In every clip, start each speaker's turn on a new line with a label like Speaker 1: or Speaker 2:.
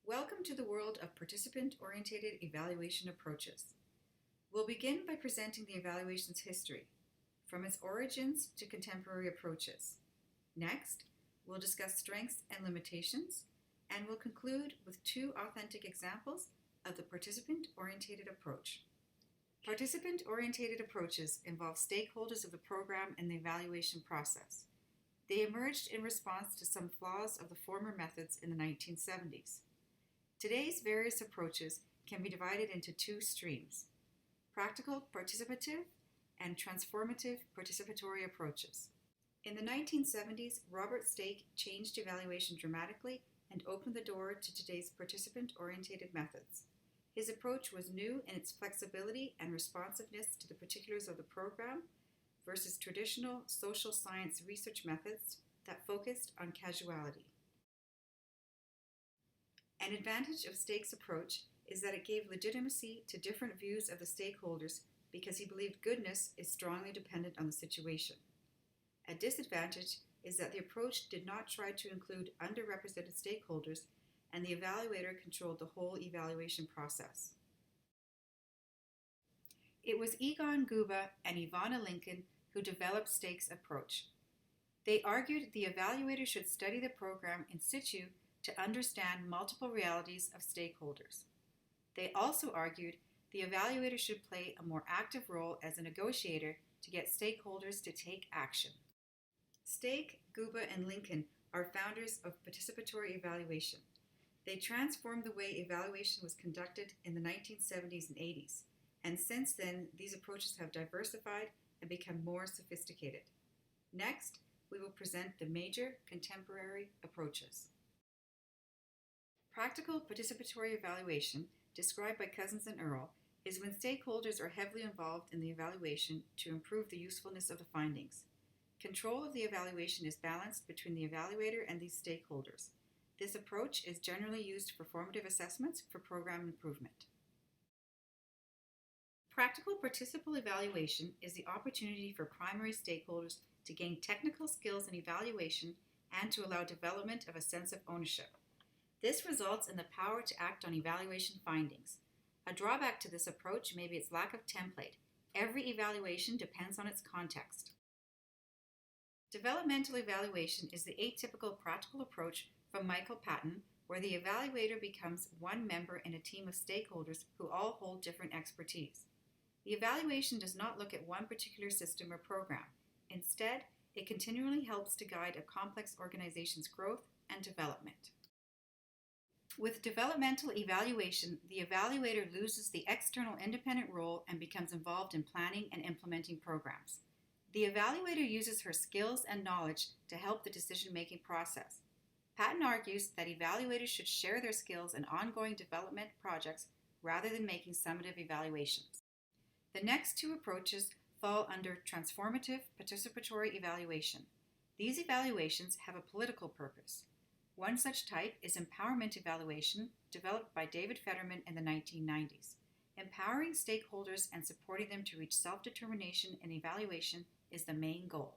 Speaker 1: Welcome to the world of participant-oriented evaluation approaches. We'll begin by presenting the evaluation's history, from its origins to contemporary approaches. Next, we'll discuss strengths and limitations, and we'll conclude with two authentic examples of the participant-oriented approach. Participant-oriented approaches involve stakeholders of the program in the evaluation process. They emerged in response to some flaws of the former methods in the 1970s. Today's various approaches can be divided into two streams: practical participative and transformative participatory approaches. In the 1970s, Robert Stake changed evaluation dramatically and opened the door to today's participant-oriented methods. His approach was new in its flexibility and responsiveness to the particulars of the program versus traditional social science research methods that focused on causality. An advantage of Stake's approach is that it gave legitimacy to different views of the stakeholders because he believed goodness is strongly dependent on the situation. A disadvantage is that the approach did not try to include underrepresented stakeholders, and the evaluator controlled the whole evaluation process. It was Egon Guba and Ivana Lincoln who developed Stake's approach. They argued the evaluator should study the program in situ to understand multiple realities of stakeholders. They also argued the evaluator should play a more active role as a negotiator to get stakeholders to take action. Stake, Guba, and Lincoln are founders of participatory evaluation. They transformed the way evaluation was conducted in the 1970s and 80s, and since then these approaches have diversified and become more sophisticated. Next, we will present the major contemporary approaches. Practical participatory evaluation, described by Cousins and Earle, is when stakeholders are heavily involved in the evaluation to improve the usefulness of the findings. Control of the evaluation is balanced between the evaluator and these stakeholders. This approach is generally used for formative assessments for program improvement. Practical participal evaluation is the opportunity for primary stakeholders to gain technical skills in evaluation and to allow development of a sense of ownership. This results in the power to act on evaluation findings. A drawback to this approach may be its lack of template. Every evaluation depends on its context. Developmental evaluation is the atypical practical approach from Michael Patton, where the evaluator becomes one member in a team of stakeholders who all hold different expertise. The evaluation does not look at one particular system or program. Instead, it continually helps to guide a complex organization's growth and development. With developmental evaluation, the evaluator loses the external independent role and becomes involved in planning and implementing programs. The evaluator uses her skills and knowledge to help the decision-making process. Patton argues that evaluators should share their skills in ongoing development projects rather than making summative evaluations. The next two approaches fall under transformative participatory evaluation. These evaluations have a political purpose. One such type is empowerment evaluation, developed by David Federman in the 1990s. Empowering stakeholders and supporting them to reach self-determination in evaluation is the main goal.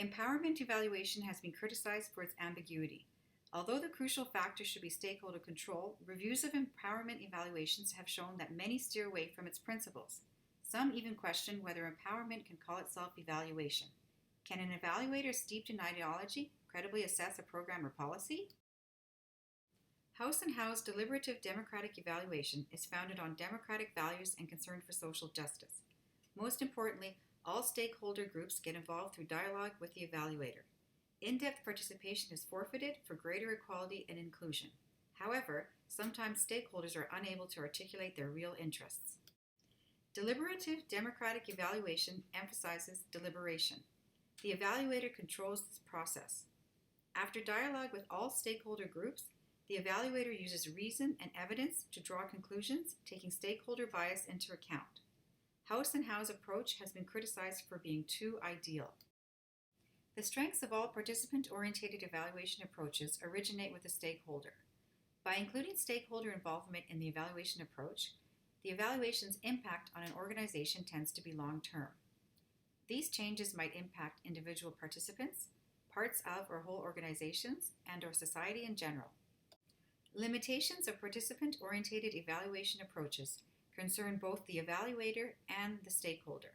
Speaker 1: Empowerment evaluation has been criticized for its ambiguity. Although the crucial factor should be stakeholder control, reviews of empowerment evaluations have shown that many steer away from its principles. Some even question whether empowerment can call itself evaluation. Can an evaluator steeped in ideology credibly assess a program or policy? House & Howe's deliberative democratic evaluation is founded on democratic values and concern for social justice. Most importantly, all stakeholder groups get involved through dialogue with the evaluator. In-depth participation is forfeited for greater equality and inclusion. However, sometimes stakeholders are unable to articulate their real interests. Deliberative democratic evaluation emphasizes deliberation. The evaluator controls this process. After dialogue with all stakeholder groups, the evaluator uses reason and evidence to draw conclusions, taking stakeholder bias into account. House & Howe's approach has been criticized for being too ideal. The strengths of all participant-oriented evaluation approaches originate with the stakeholder. By including stakeholder involvement in the evaluation approach, the evaluation's impact on an organization tends to be long-term. These changes might impact individual participants, parts of or whole organizations, and/or society in general. Limitations of participant-oriented evaluation approaches concern both the evaluator and the stakeholder.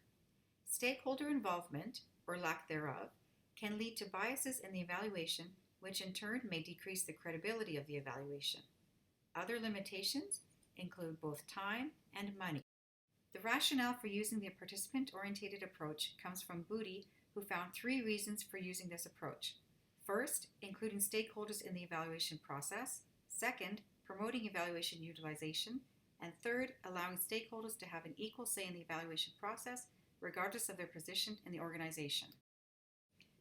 Speaker 1: Stakeholder involvement, or lack thereof, can lead to biases in the evaluation, which in turn may decrease the credibility of the evaluation. Other limitations include both time and money. The rationale for using the participant-oriented approach comes from Booty, who found 3 reasons for using this approach. First, including stakeholders in the evaluation process. Second, promoting evaluation utilization. And third, allowing stakeholders to have an equal say in the evaluation process, regardless of their position in the organization.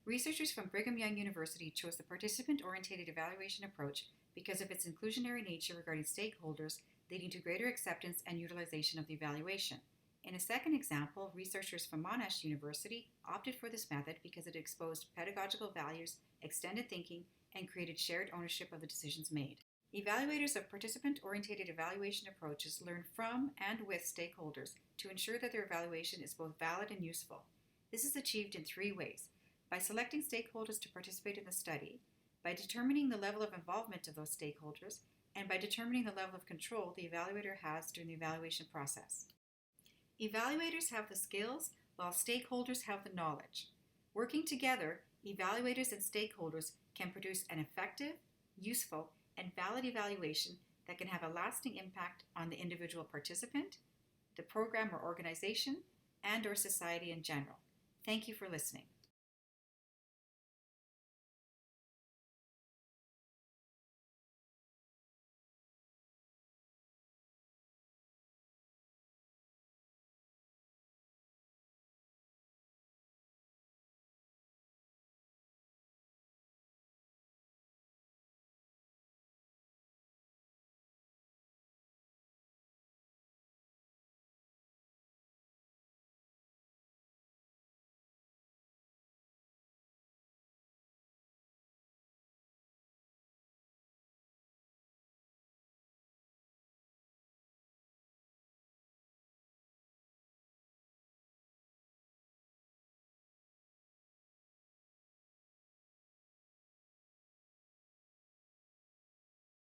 Speaker 1: Researchers from Brigham Young University chose the participant-oriented evaluation approach because of its inclusionary nature regarding stakeholders, leading to greater acceptance and utilization of the evaluation. In a second example, researchers from Monash University opted for this method because it exposed pedagogical values, extended thinking, and created shared ownership of the decisions made. Evaluators of participant-oriented evaluation approaches learn from and with stakeholders to ensure that their evaluation is both valid and useful. This is achieved in 3 ways: by selecting stakeholders to participate in the study, by determining the level of involvement of those stakeholders, and by determining the level of control the evaluator has during the evaluation process. Evaluators have the skills, while stakeholders have the knowledge. Working together, evaluators and stakeholders can produce an effective, useful, and valid evaluation that can have a lasting impact on the individual participant, the program or organization, and/or society in general. Thank you for listening.